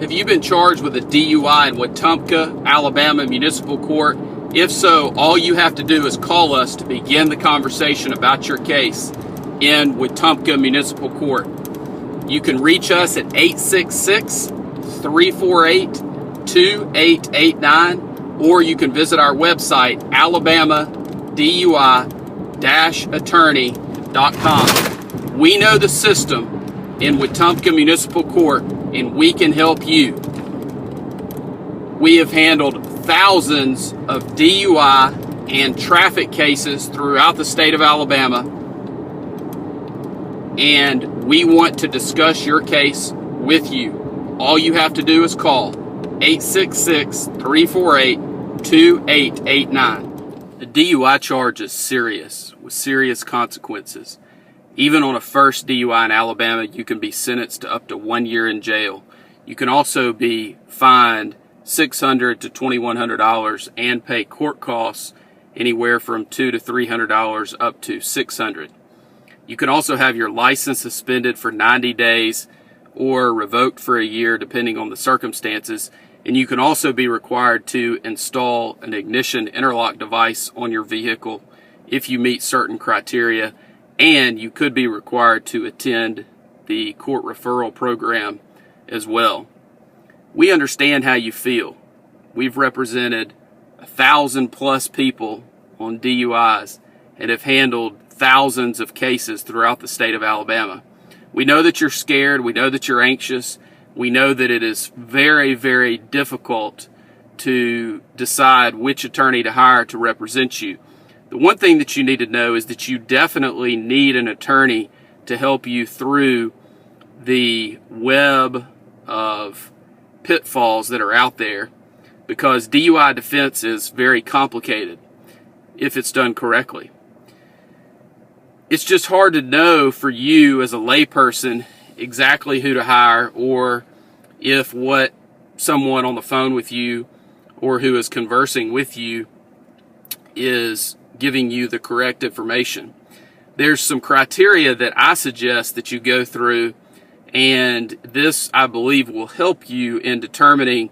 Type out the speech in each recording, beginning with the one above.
Have you been charged with a DUI in Wetumpka, Alabama Municipal Court? If so, all you have to do is call us to begin the conversation about your case in Wetumpka Municipal Court. You can reach us at 866-348-2889, or you can visit our website, alabama-DUI-attorney.com. We know the system in Wetumpka Municipal Court, and we can help you. We have handled thousands of DUI and traffic cases throughout the state of Alabama, and we want to discuss your case with you. All you have to do is call 866-348-2889. The DUI charge is serious, with serious consequences. Even on a first DUI in Alabama, you can be sentenced to up to 1 year in jail. You can also be fined $600 to $2,100 and pay court costs anywhere from $200 to $300 up to $600. You can also have your license suspended for 90 days or revoked for a year, depending on the circumstances. And you can also be required to install an ignition interlock device on your vehicle if you meet certain criteria. And you could be required to attend the court referral program as well. We understand how you feel. We've represented 1,000+ people on DUIs and have handled thousands of cases throughout the state of Alabama. We know that you're scared. We know that you're anxious. We know that it is very, very difficult to decide which attorney to hire to represent you. The one thing that you need to know is that you definitely need an attorney to help you through the web of pitfalls that are out there, because DUI defense is very complicated if it's done correctly. It's just hard to know for you as a layperson exactly who to hire, or if what someone on the phone with you or who is conversing with you is giving you the correct information. There's some criteria that I suggest that you go through, and this, I believe, will help you in determining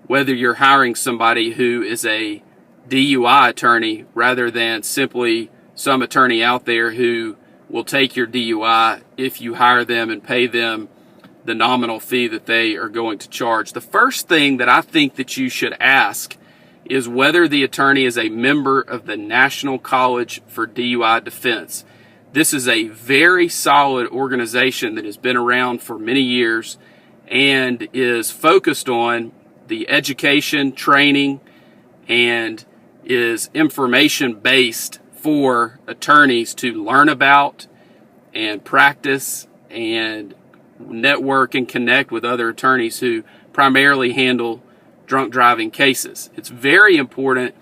whether you're hiring somebody who is a DUI attorney rather than simply some attorney out there who will take your DUI if you hire them and pay them the nominal fee that they are going to charge. The first thing that I think that you should ask is whether the attorney is a member of the National College for DUI Defense. This is a very solid organization that has been around for many years and is focused on the education, training, and is information-based for attorneys to learn about and practice and network and connect with other attorneys who primarily handle drunk driving cases. It's very important,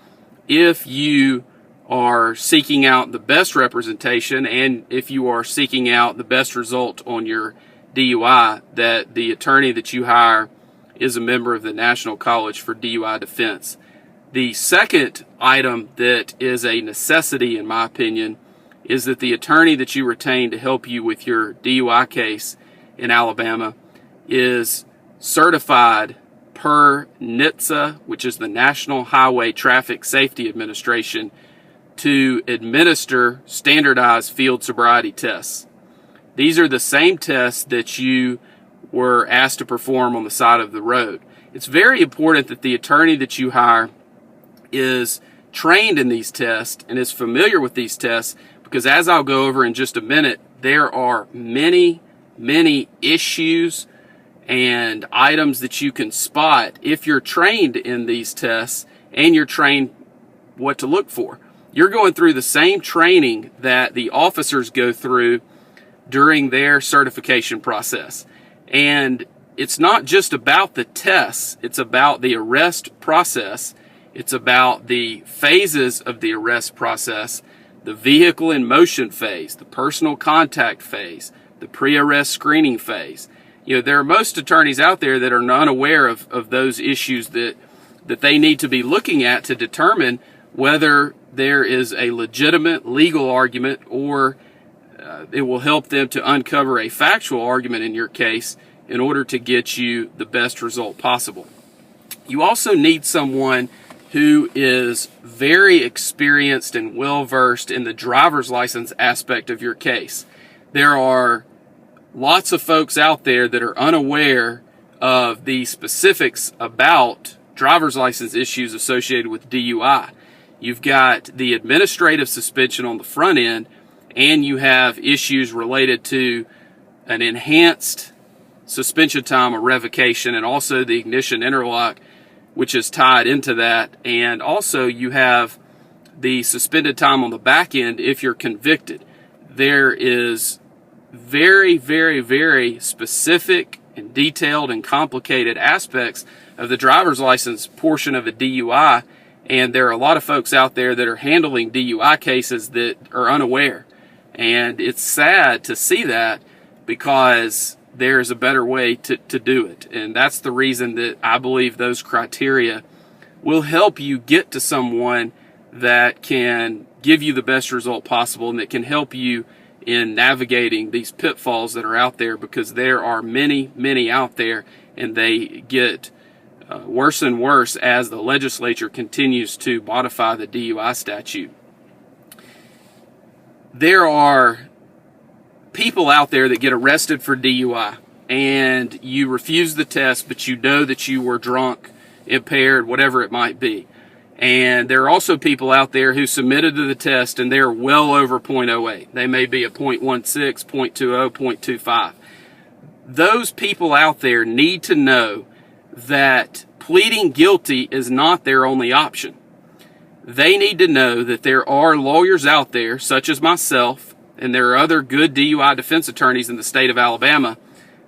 if you are seeking out the best representation and if you are seeking out the best result on your DUI, that the attorney that you hire is a member of the National College for DUI Defense. The second item that is a necessity, in my opinion, is that the attorney that you retain to help you with your DUI case in Alabama is certified per NHTSA, which is the National Highway Traffic Safety Administration, to administer standardized field sobriety tests. These are the same tests that you were asked to perform on the side of the road. It's very important that the attorney that you hire is trained in these tests and is familiar with these tests, because as I'll go over in just a minute, there are many, many issues and items that you can spot if you're trained in these tests and you're trained what to look for. You're going through the same training that the officers go through during their certification process. And it's not just about the tests, it's about the arrest process. It's about the phases of the arrest process, the vehicle in motion phase, the personal contact phase, the pre-arrest screening phase. You know, there are most attorneys out there that are unaware of those issues that they need to be looking at to determine whether there is a legitimate legal argument, or it will help them to uncover a factual argument in your case in order to get you the best result possible. You also need someone who is very experienced and well-versed in the driver's license aspect of your case. There are lots of folks out there that are unaware of the specifics about driver's license issues associated with DUI. You've got the administrative suspension on the front end, and you have issues related to an enhanced suspension time or revocation, and also the ignition interlock, which is tied into that. And also you have the suspended time on the back end if you're convicted. There is very, very, very specific and detailed and complicated aspects of the driver's license portion of a DUI, and there are a lot of folks out there that are handling DUI cases that are unaware. And it's sad to see that, because there's a better way to do it. And that's the reason that I believe those criteria will help you get to someone that can give you the best result possible and that can help you in navigating these pitfalls that are out there, because there are many, many out there, and they get worse and worse as the legislature continues to modify the DUI statute. There are people out there that get arrested for DUI, and you refuse the test, but you know that you were drunk, impaired, whatever it might be. And there are also people out there who submitted to the test and they're well over 0.08. They may be a 0.16, 0.20, 0.25. Those people out there need to know that pleading guilty is not their only option. They need to know that there are lawyers out there, such as myself, and there are other good DUI defense attorneys in the state of Alabama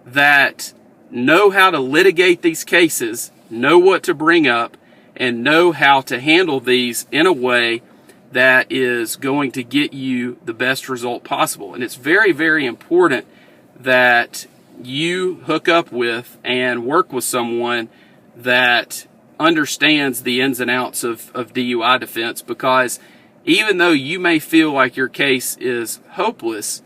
that know how to litigate these cases, know what to bring up, and know how to handle these in a way that is going to get you the best result possible. And it's very, very important that you hook up with and work with someone that understands the ins and outs of DUI defense, because even though you may feel like your case is hopeless,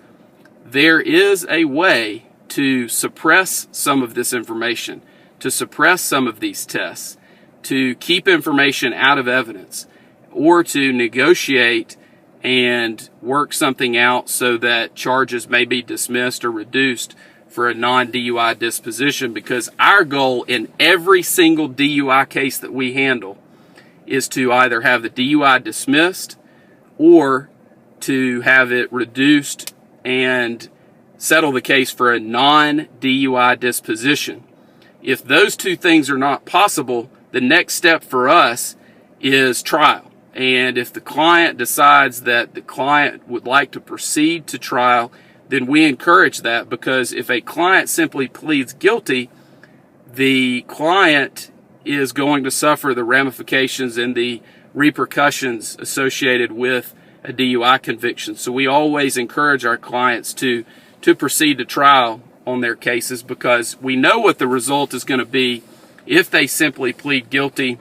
there is a way to suppress some of this information, to suppress some of these tests, to keep information out of evidence, or to negotiate and work something out so that charges may be dismissed or reduced for a non-DUI disposition. Because our goal in every single DUI case that we handle is to either have the DUI dismissed or to have it reduced and settle the case for a non-DUI disposition. If those two things are not possible, the next step for us is trial. And if the client decides that the client would like to proceed to trial, then we encourage that, because if a client simply pleads guilty, the client is going to suffer the ramifications and the repercussions associated with a DUI conviction. So we always encourage our clients to proceed to trial on their cases, because we know what the result is going to be if they simply plead guilty,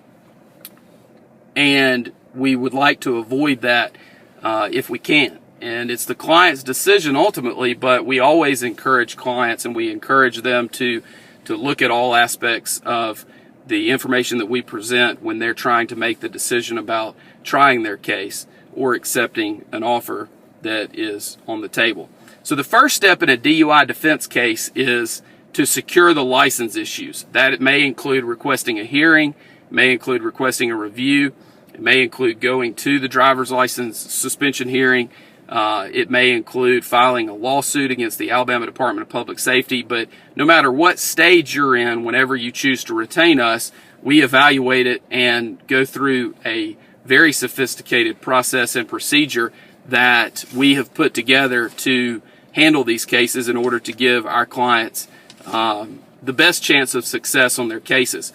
and we would like to avoid that if we can. And it's the client's decision ultimately, but we always encourage clients, and we encourage them to look at all aspects of the information that we present when they're trying to make the decision about trying their case or accepting an offer that is on the table. So the first step in a DUI defense case is to secure the license issues. That it may include requesting a hearing, it may include requesting a review, it may include going to the driver's license suspension hearing, it may include filing a lawsuit against the Alabama Department of Public Safety. But no matter what stage you're in, whenever you choose to retain us, we evaluate it and go through a very sophisticated process and procedure that we have put together to handle these cases in order to give our clients the best chance of success on their cases.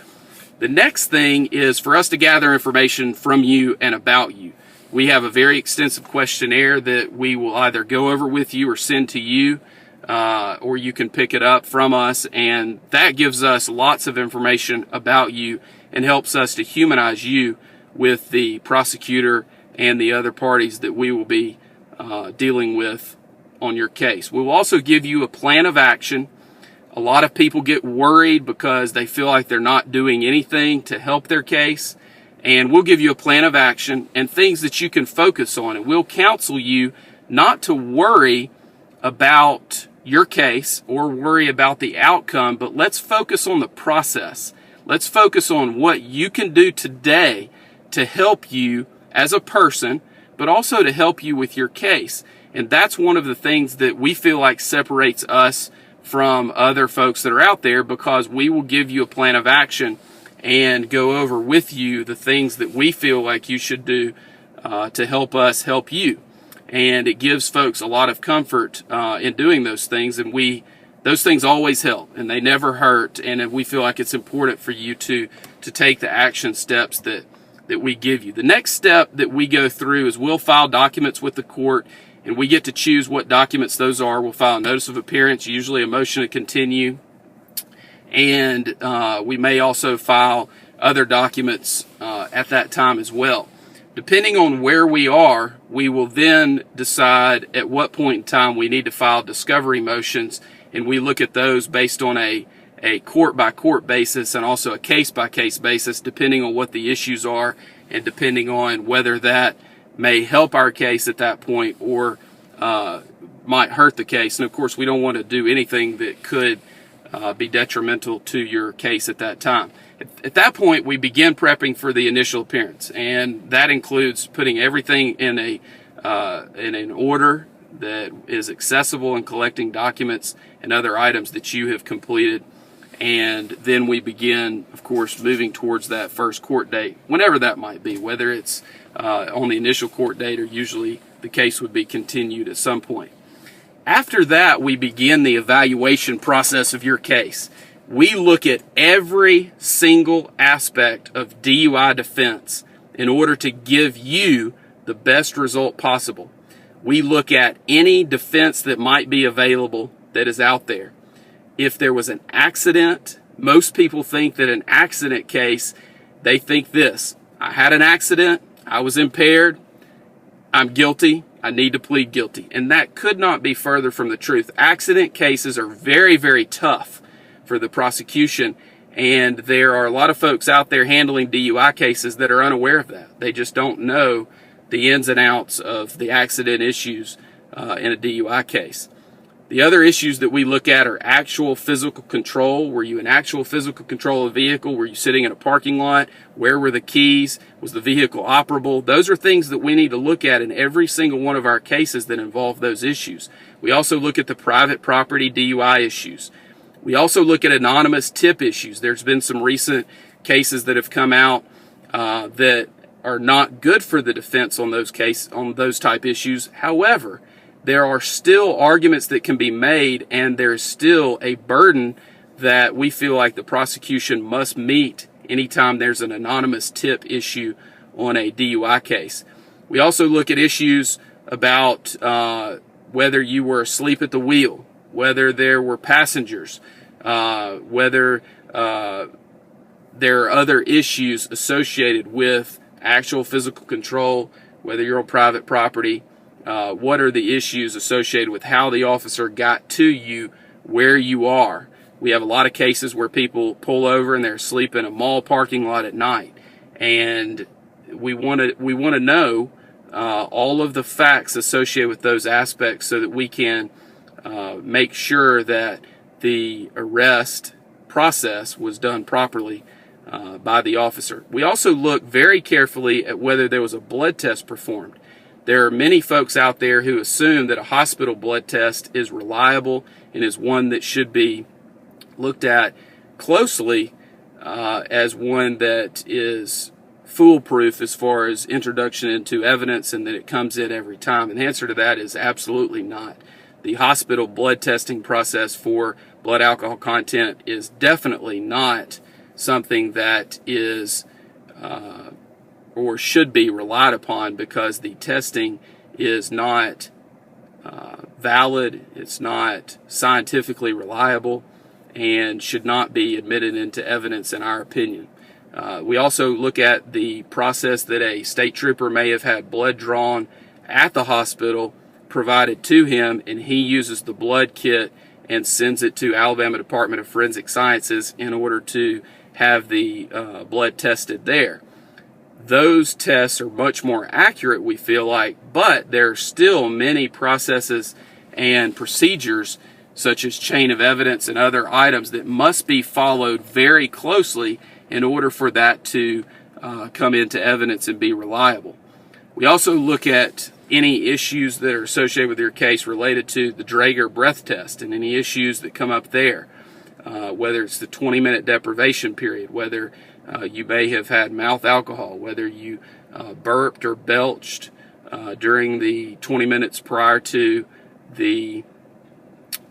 The next thing is for us to gather information from you and about you. We have a very extensive questionnaire that we will either go over with you or send to you, or you can pick it up from us, and that gives us lots of information about you and helps us to humanize you with the prosecutor and the other parties that we will be dealing with on your case. We will also give you a plan of action A lot of people get worried because they feel like they're not doing anything to help their case. And we'll give you a plan of action and things that you can focus on. And we'll counsel you not to worry about your case or worry about the outcome, but let's focus on the process. Let's focus on what you can do today to help you as a person, but also to help you with your case. And that's one of the things that we feel like separates us from other folks that are out there, because we will give you a plan of action and go over with you the things that we feel like you should do to help us help you. And it gives folks a lot of comfort in doing those things, and those things always help, and they never hurt, and we feel like it's important for you to take the action steps that we give you. The next step that we go through is we'll file documents with the court, and we get to choose what documents those are. We'll file a notice of appearance, usually a motion to continue, and we may also file other documents at that time as well. Depending on where we are, we will then decide at what point in time we need to file discovery motions, and we look at those based on a court-by-court basis and also a case-by-case basis, depending on what the issues are and depending on whether that may help our case at that point or might hurt the case. And of course, we don't want to do anything that could be detrimental to your case at that time. At that point, we begin prepping for the initial appearance, and that includes putting everything in an order that is accessible and collecting documents and other items that you have completed. And then we begin, of course, moving towards that first court date, whenever that might be, whether it's on the initial court date or usually the case would be continued at some point. After that, we begin the evaluation process of your case. We look at every single aspect of DUI defense in order to give you the best result possible. We look at any defense that might be available that is out there. If there was an accident, most people think that an accident case, they think this: I had an accident, I was impaired, I'm guilty, I need to plead guilty. And that could not be further from the truth. Accident cases are very, very tough for the prosecution, and there are a lot of folks out there handling DUI cases that are unaware of that. They just don't know the ins and outs of the accident issues in a DUI case. The other issues that we look at are actual physical control. Were you in actual physical control of the vehicle? Were you sitting in a parking lot? Where were the keys? Was the vehicle operable? Those are things that we need to look at in every single one of our cases that involve those issues. We also look at the private property DUI issues. We also look at anonymous tip issues. There's been some recent cases that have come out that are not good for the defense on those type issues. However, there are still arguments that can be made, and there's still a burden that we feel like the prosecution must meet anytime there's an anonymous tip issue on a DUI case. We also look at issues about whether you were asleep at the wheel, whether there were passengers, whether there are other issues associated with actual physical control, whether you're on private property. What are the issues associated with how the officer got to you where you are? We have a lot of cases where people pull over and they're asleep in a mall parking lot at night, and we want to know all of the facts associated with those aspects so that we can make sure that the arrest process was done properly by the officer. We also look very carefully at whether there was a blood test performed. There are many folks out there who assume that a hospital blood test is reliable and is one that should be looked at closely as one that is foolproof as far as introduction into evidence and that it comes in every time. And the answer to that is absolutely not. The hospital blood testing process for blood alcohol content is definitely not something that is or should be relied upon, because the testing is not valid, it's not scientifically reliable, and should not be admitted into evidence in our opinion. We also look at the process that a state trooper may have had blood drawn at the hospital provided to him, and he uses the blood kit and sends it to Alabama Department of Forensic Sciences in order to have the blood tested there. Those tests are much more accurate, we feel like, but there are still many processes and procedures such as chain of evidence and other items that must be followed very closely in order for that to come into evidence and be reliable. We also look at any issues that are associated with your case related to the Draeger breath test and any issues that come up there, whether it's the 20-minute deprivation period, whether you may have had mouth alcohol, whether you burped or belched during the 20 minutes prior to the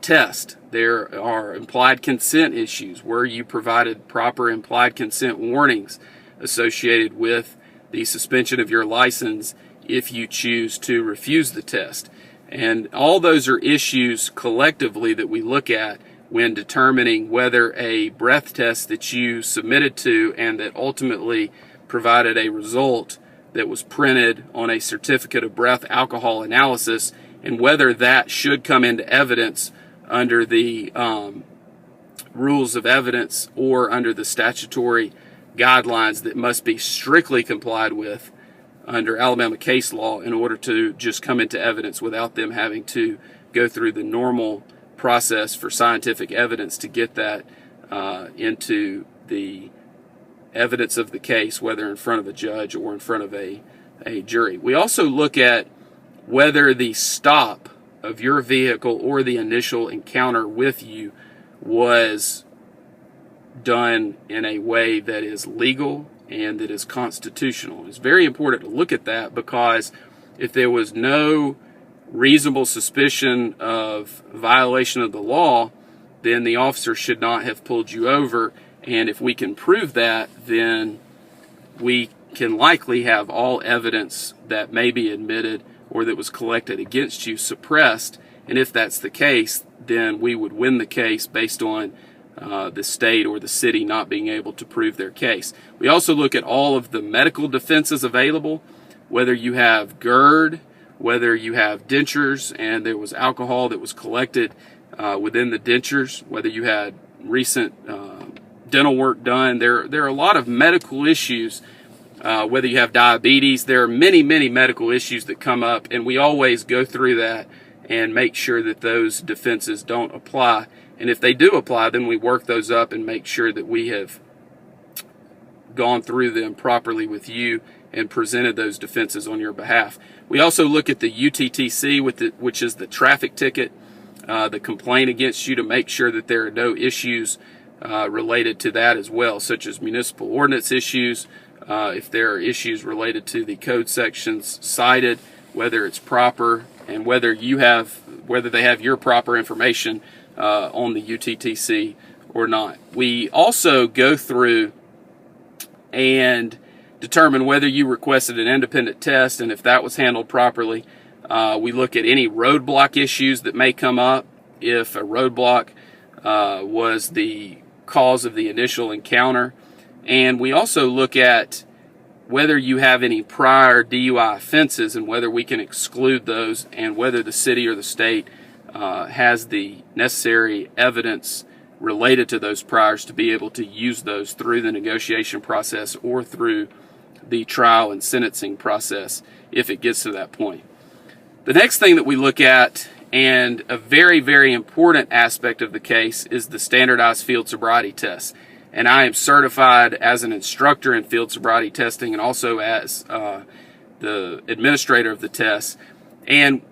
test. There are implied consent issues where you provided proper implied consent warnings associated with the suspension of your license if you choose to refuse the test. And all those are issues collectively that we look at when determining whether a breath test that you submitted to and that ultimately provided a result that was printed on a certificate of breath alcohol analysis, and whether that should come into evidence under the rules of evidence or under the statutory guidelines that must be strictly complied with under Alabama case law in order to just come into evidence without them having to go through the normal process for scientific evidence to get that into the evidence of the case, whether in front of a judge or in front of a jury. We also look at whether the stop of your vehicle or the initial encounter with you was done in a way that is legal and that is constitutional. It's very important to look at that, because if there was no reasonable suspicion of violation of the law, then the officer should not have pulled you over. And if we can prove that, then we can likely have all evidence that may be admitted or that was collected against you suppressed. And if that's the case, then we would win the case based on the state or the city not being able to prove their case. We also look at all of the medical defenses available, whether you have GERD, whether you have dentures and there was alcohol that was collected within the dentures, whether you had recent dental work done. There are a lot of medical issues, whether you have diabetes. There are many medical issues that come up, and we always go through that and make sure that those defenses don't apply. And if they do apply, then we work those up and make sure that we have gone through them properly with you and presented those defenses on your behalf. We also look at the UTTC, which is the traffic ticket, the complaint against you, to make sure that there are no issues related to that as well, such as municipal ordinance issues, if there are issues related to the code sections cited, whether it's proper, and whether they have your proper information on the UTTC or not. We also go through and determine whether you requested an independent test, and if that was handled properly. We look at any roadblock issues that may come up, if a roadblock was the cause of the initial encounter. And we also look at whether you have any prior DUI offenses and whether we can exclude those, and whether the city or the state has the necessary evidence related to those priors to be able to use those through the negotiation process or through the trial and sentencing process if it gets to that point. The next thing that we look at, and a very important aspect of the case, is the Standardized Field Sobriety Tests. And I am certified as an instructor in field sobriety testing and also as the administrator of the tests. And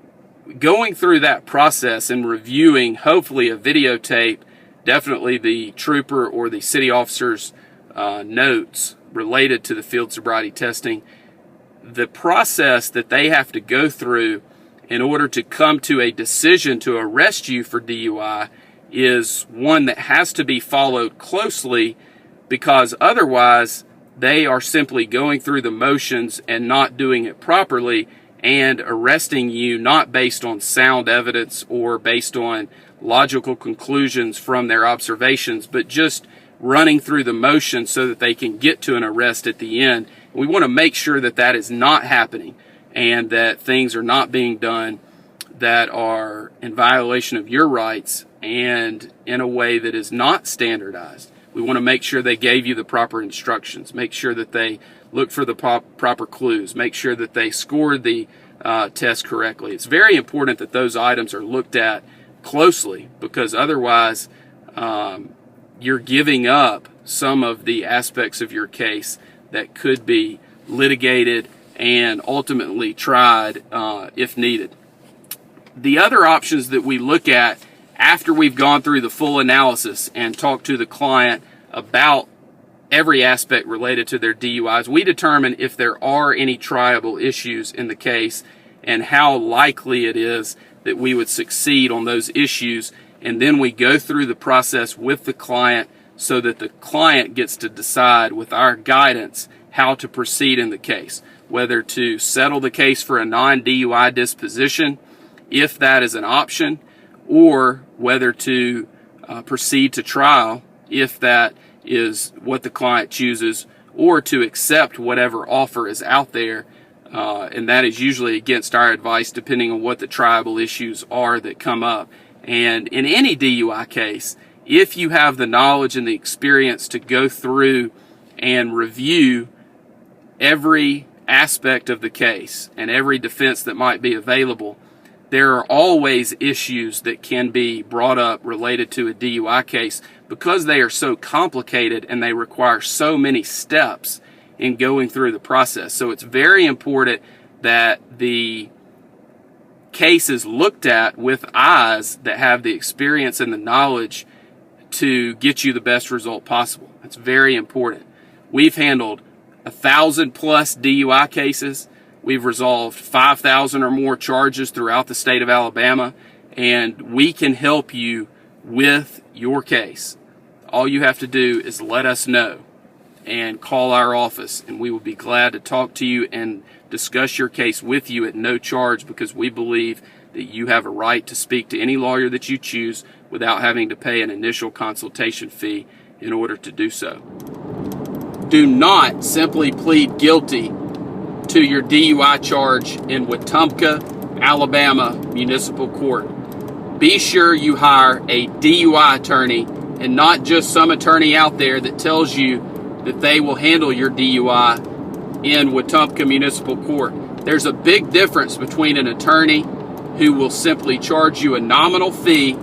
going through that process and reviewing, hopefully, a videotape, definitely the trooper or the city officer's notes related to the field sobriety testing, the process that they have to go through in order to come to a decision to arrest you for DUI is one that has to be followed closely, because otherwise they are simply going through the motions and not doing it properly and arresting you not based on sound evidence or based on logical conclusions from their observations, but just running through the motions so that they can get to an arrest at the end. We want to make sure that that is not happening and that things are not being done that are in violation of your rights and in a way that is not standardized. We want to make sure they gave you the proper instructions, make sure that they looked for the proper clues, make sure that they scored the test correctly. It's very important that those items are looked at closely, because otherwise you're giving up some of the aspects of your case that could be litigated and ultimately tried if needed. The other options that we look at after we've gone through the full analysis and talked to the client about every aspect related to their DUIs, we determine if there are any triable issues in the case and how likely it is that we would succeed on those issues, and then we go through the process with the client so that the client gets to decide with our guidance how to proceed in the case, whether to settle the case for a non-DUI disposition, if that is an option, or whether to proceed to trial, if that is what the client chooses, or to accept whatever offer is out there, and that is usually against our advice depending on what the triable issues are that come up. And in any DUI case, if you have the knowledge and the experience to go through and review every aspect of the case and every defense that might be available, there are always issues that can be brought up related to a DUI case because they are so complicated and they require so many steps in going through the process. So it's very important that the case is looked at with eyes that have the experience and the knowledge to get you the best result possible. It's very important. We've handled 1,000 plus DUI cases. We've resolved 5,000 or more charges throughout the state of Alabama, and we can help you with your case. All you have to do is let us know and call our office, and we will be glad to talk to you and discuss your case with you at no charge, because we believe that you have a right to speak to any lawyer that you choose without having to pay an initial consultation fee in order to do so. Do not simply plead guilty to your DUI charge in Wetumpka, Alabama Municipal Court. Be sure you hire a DUI attorney and not just some attorney out there that tells you that they will handle your DUI in Wetumpka Municipal Court. There's a big difference between an attorney who will simply charge you a nominal fee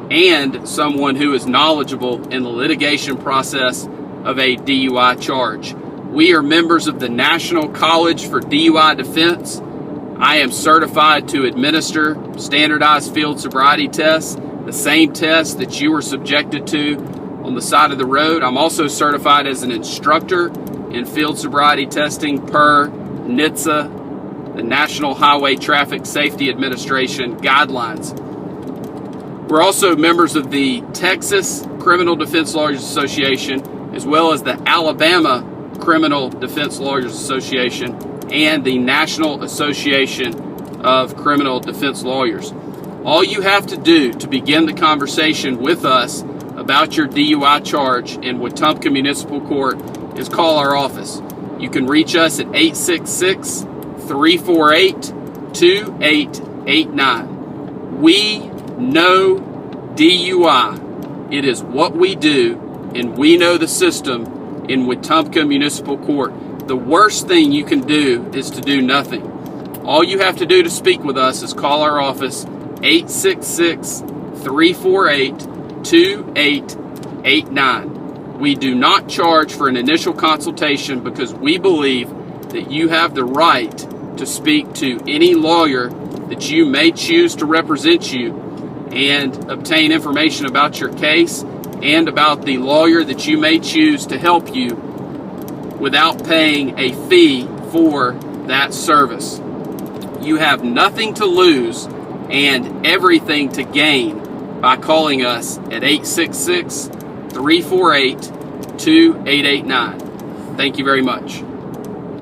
and someone who is knowledgeable in the litigation process of a DUI charge. We are members of the National College for DUI Defense. I am certified to administer Standardized Field Sobriety Tests, the same test that you were subjected to on the side of the road. I'm also certified as an instructor in field sobriety testing per NHTSA, the National Highway Traffic Safety Administration Guidelines. We're also members of the Texas Criminal Defense Lawyers Association, as well as the Alabama Criminal Defense Lawyers Association and the National Association of Criminal Defense Lawyers. All you have to do to begin the conversation with us about your DUI charge in Wetumpka Municipal Court is call our office. You can reach us at 866-348-2889. We know DUI. It is what we do, and we know the system in Wetumpka Municipal Court. The worst thing you can do is to do nothing. All you have to do to speak with us is call our office, 866-348-2889. We do not charge for an initial consultation because we believe that you have the right to speak to any lawyer that you may choose to represent you and obtain information about your case and about the lawyer that you may choose to help you without paying a fee for that service. You have nothing to lose and everything to gain by calling us at 866-348-2889. Thank you very much.